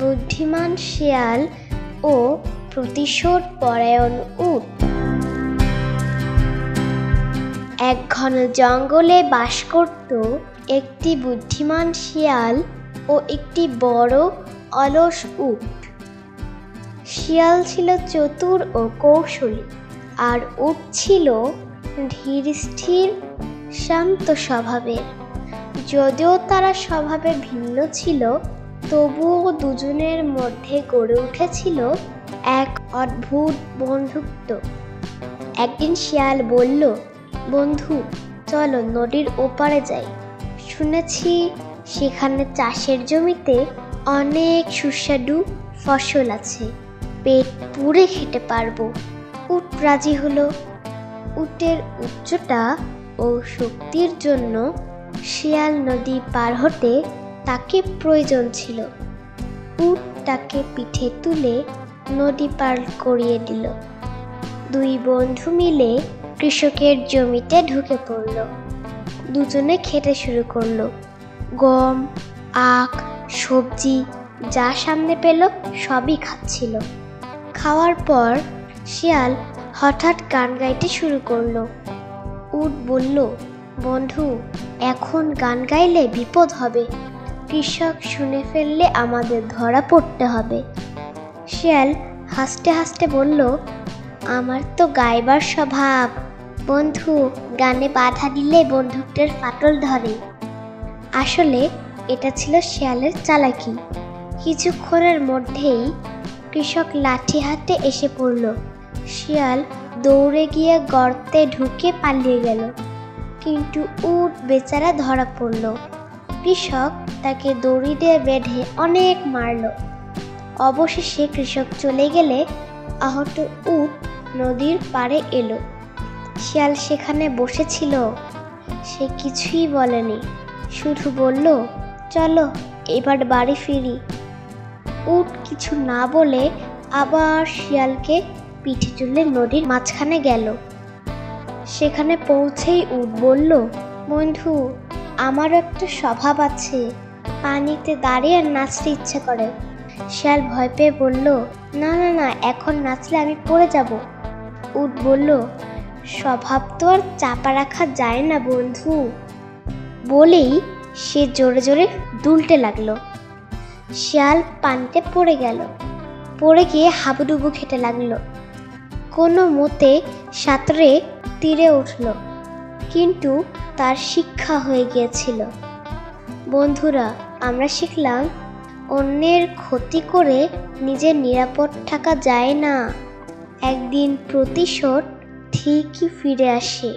বুদ্ধিমান শিয়াল ও প্রতিশোধ পরায়ণ উট। এক ঘন জঙ্গলে বাস করত একটি বুদ্ধিমান শিয়াল ও একটি বড় অলস উট। শিয়াল ছিল চতুর ও কৌশলী, আর উট ছিল ধীর স্থির শান্ত স্বভাবের। যদিও তারা স্বভাবে ভিন্ন ছিল, তবুও দুজনের মধ্যে গড়ে উঠেছিল এক অদ্ভুত বন্ধুত্ব। একদিন শিয়াল বলল, বন্ধু, চলো নদীর ওপারে যাই। শুনেছি সেখানে চাষের জমিতে অনেক সুস্বাদু ফসল আছে, পেট পুড়ে খেতে পারবো। উট রাজি হলো। উটের উচ্চতা ও শক্তির জন্য শিয়াল নদী পার হতে তাকে প্রয়োজন ছিল। উট তাকে পিঠে তুলে নদী পার করিয়ে দিল। দুই বন্ধু মিলে কৃষকের জমিতে ঢুকে পড়ল। দুজনে খেতে শুরু করলো। গম, আখ, সবজি যা সামনে পেল সবই খাচ্ছিল। খাওয়ার পর শিয়াল হঠাৎ গান গাইতে শুরু করলো। উট বলল, বন্ধু, এখন গান গাইলে বিপদ হবে। কৃষক শুনে ফেললে আমাদের ধরা পড়তে হবে। শিয়াল হাসতে হাসতে বলল, আমার তো গাইবার স্বভাব। বন্ধু, গানে বাধা দিলে বন্ধুত্বের ফাটল ধরে। আসলে এটা ছিল শিয়ালের চালাকি। কিছুক্ষণের মধ্যেই কৃষক লাঠি হাতে এসে পড়ল। শিয়াল দৌড়ে গিয়ে গর্তে ঢুকে পালিয়ে গেল, কিন্তু উট বেচারা ধরা পড়ল। কৃষক তাকে দড়ি দিয়ে বেঁধে অনেক মারল। অবশেষে কৃষক চলে গেলে আহত উট নদীর পাড়ে এলো। শিয়াল সেখানে বসেছিল। সে কিছুই বলেনি, শুধু বলল, চলো এবার বাড়ি ফিরি। উট কিছু না বলে আবার শিয়ালকে পিঠে তুলে নদীর মাঝখানে গেল। সেখানে পৌঁছেই উট বলল, বন্ধু, আমার একটা স্বভাব আছে, পানিতে দাঁড়িয়ে নাচতে ইচ্ছে করে। শিয়াল ভয় পেয়ে বলল, না না না, এখন নাচলে আমি পড়ে যাব। উট বলল, স্বভাব তো আর চাপা রাখা যায় না বন্ধু। বলেই সে জোরে জোরে দুলতে লাগলো। শিয়াল পানিতে পড়ে গেল। পড়ে গিয়ে হাবুডুবু খেতে লাগলো। কোনো মতে সাঁতরে তীরে উঠল, কিন্তু তার শিক্ষা হয়ে গিয়েছিল। বন্ধুরা, আমরা শিখলাম অন্যের ক্ষতি করে নিজের নিরাপদ থাকা যায় না। একদিন প্রতিশোধ ঠিকই ফিরে আসে।